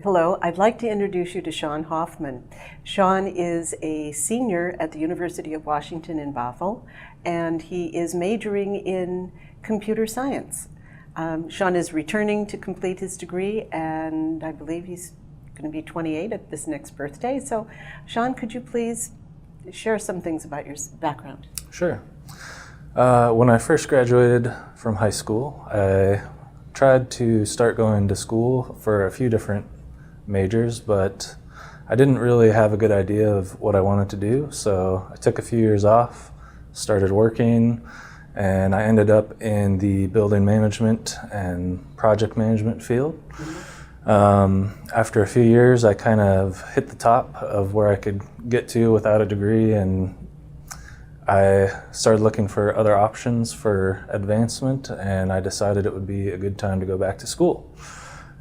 Hello, I'd like to introduce you to Sean Hoffman. Sean is a senior at the University of Washington in Bothell, and he is majoring in computer science. Sean is returning to complete his degree, and I believe he's going to be 28 at this next birthday. So, Sean, could you please share some things about your background? Sure. When I first graduated from high school, I tried to start going to school for a few different majors, but I didn't really have a good idea of what I wanted to do, so I took a few years off, started working, and I ended up in the building management and project management field. After a few years, I kind of hit the top of where I could get to without a degree, and I started looking for other options for advancement, and I decided it would be a good time to go back to school.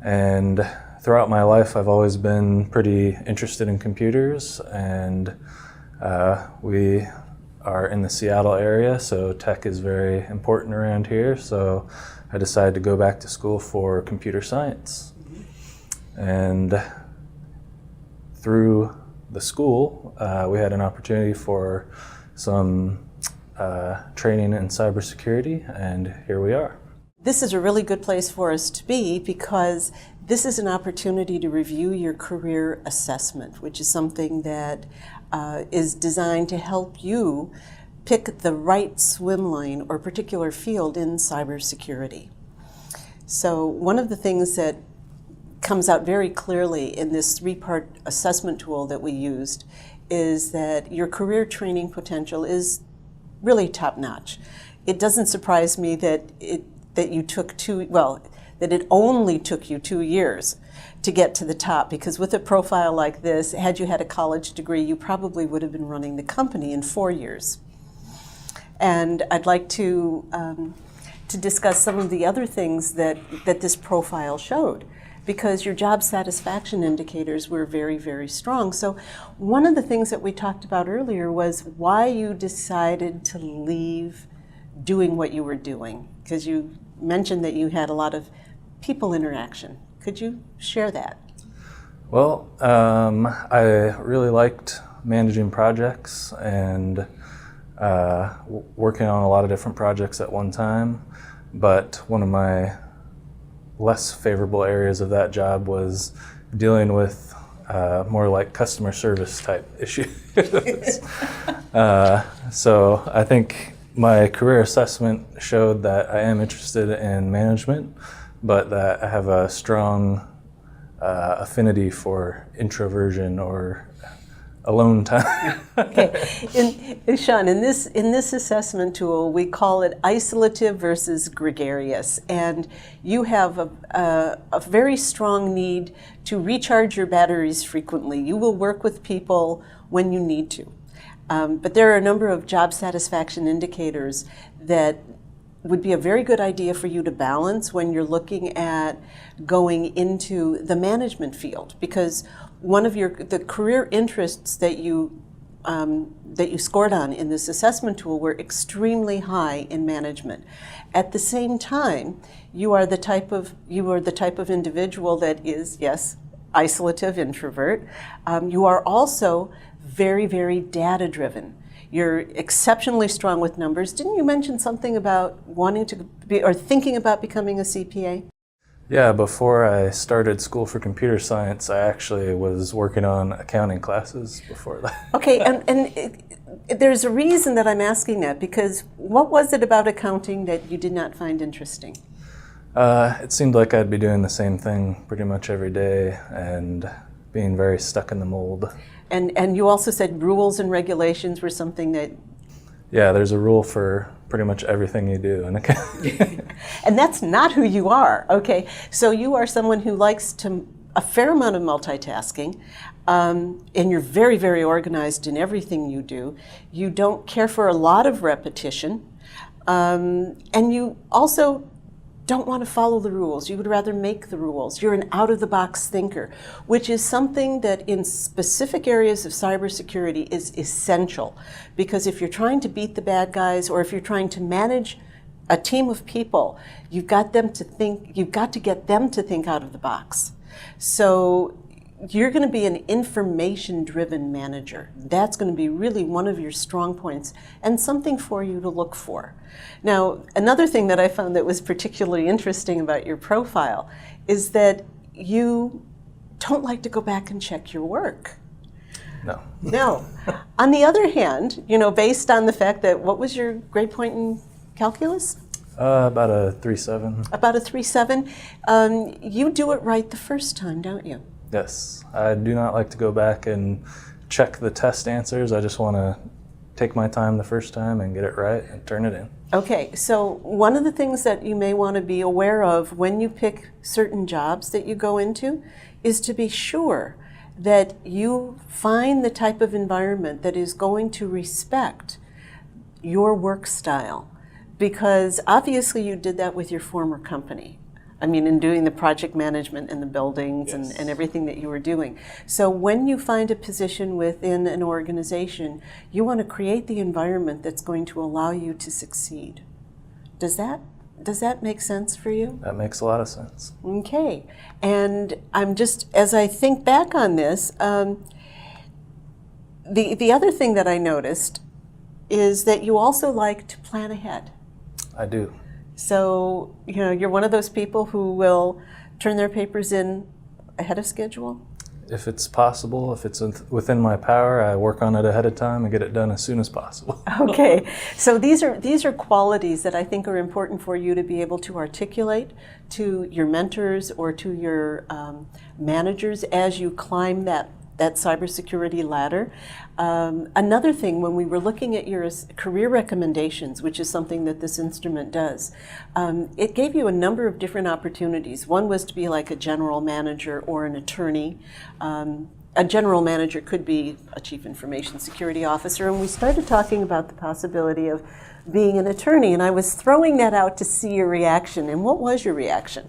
And throughout my life, I've always been pretty interested in computers, and we are in the Seattle area, so tech is very important around here, so I decided to go back to school for computer science. And through the school, we had an opportunity for some training in cybersecurity, and here we are. This is a really good place for us to be because this is an opportunity to review your career assessment, which is something that is designed to help you pick the right swim lane or particular field in cybersecurity. So one of the things that comes out very clearly in this three-part assessment tool that we used is that your career training potential is really top-notch. It doesn't surprise me that it only took you 2 years to get to the top, because with a profile like this, had you had a college degree, you probably would have been running the company in 4 years. And I'd like to discuss some of the other things that this profile showed, because your job satisfaction indicators were very, very strong. So one of the things that we talked about earlier was why you decided to leave doing what you were doing, because you mentioned that you had a lot of people interaction. Could you share that? Well, I really liked managing projects and working on a lot of different projects at one time, but one of my less favorable areas of that job was dealing with more like customer service type issues. So I think my career assessment showed that I am interested in management, but that I have a strong affinity for introversion or alone time. Okay, Sean, in this assessment tool, we call it isolative versus gregarious, and you have a very strong need to recharge your batteries frequently. You will work with people when you need to, but there are a number of job satisfaction indicators that would be a very good idea for you to balance when you're looking at going into the management field, because one of the career interests that you scored on in this assessment tool were extremely high in management. At the same time, you are the type of individual that is, yes, isolative, introvert. You are also very, very data driven. You're exceptionally strong with numbers. Didn't you mention something about wanting to be or thinking about becoming a CPA? Yeah, before I started school for computer science, I actually was working on accounting classes before that. Okay, and there's a reason that I'm asking that, because what was it about accounting that you did not find interesting? It seemed like I'd be doing the same thing pretty much every day and being very stuck in the mold. And you also said rules and regulations were something that... Yeah, there's a rule for pretty much everything you do in accounting. And that's not who you are, okay? So you are someone who likes a fair amount of multitasking, and you're very, very organized in everything you do. You don't care for a lot of repetition, and you also don't want to follow the rules. You would rather make the rules. You're an out-of-the-box thinker, which is something that in specific areas of cybersecurity is essential. Because if you're trying to beat the bad guys, or if you're trying to manage a team of people, you've got to get them to think out of the box. So you're going to be an information-driven manager. That's going to be really one of your strong points and something for you to look for. Now, another thing that I found that was particularly interesting about your profile is that you don't like to go back and check your work. No. No. On the other hand, based on the fact that, what was your grade point in calculus? About a 3.7. About a 3.7. You do it right the first time, don't you? Yes. I do not like to go back and check the test answers. I just want to take my time the first time and get it right and turn it in. Okay, so one of the things that you may want to be aware of when you pick certain jobs that you go into is to be sure that you find the type of environment that is going to respect your work style. Because obviously you did that with your former company. I mean, in doing the project management in the buildings Yes. and everything that you were doing. So when you find a position within an organization, you want to create the environment that's going to allow you to succeed. Does that make sense for you? That makes a lot of sense. Okay. And I'm just, as I think back on this, the other thing that I noticed is that you also like to plan ahead. I do. So, you're one of those people who will turn their papers in ahead of schedule? If it's possible, if it's within my power, I work on it ahead of time and get it done as soon as possible. Okay, so these are qualities that I think are important for you to be able to articulate to your mentors or to your managers as you climb that cybersecurity ladder. Another thing, when we were looking at your career recommendations, which is something that this instrument does, it gave you a number of different opportunities. One was to be like a general manager or an attorney. A general manager could be a chief information security officer, and we started talking about the possibility of being an attorney, and I was throwing that out to see your reaction. And what was your reaction?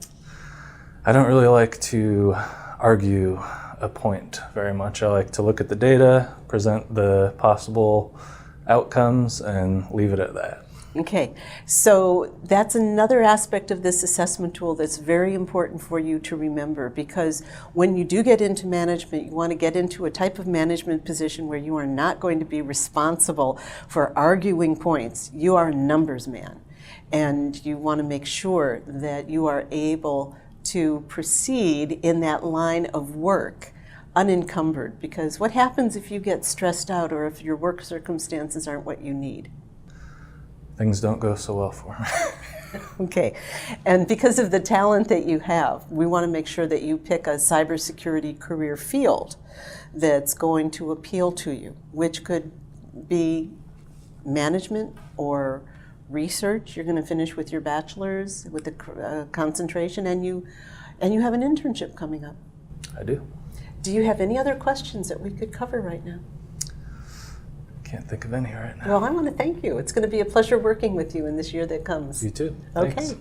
I don't really like to argue a point very much. I like to look at the data, present the possible outcomes, and leave it at that. Okay, so that's another aspect of this assessment tool that's very important for you to remember, because when you do get into management, you want to get into a type of management position where you are not going to be responsible for arguing points. You are a numbers man, and you want to make sure that you are able to proceed in that line of work unencumbered, because what happens if you get stressed out or if your work circumstances aren't what you need? Things don't go so well for me. Okay, and because of the talent that you have, we want to make sure that you pick a cybersecurity career field that's going to appeal to you, which could be management or research. You're going to finish with your bachelor's with a concentration, and you have an internship coming up. I do. Do you have any other questions that we could cover right now? Can't think of any right now. Well, I want to thank you. It's going to be a pleasure working with you in this year that comes. You too. Okay. Thanks.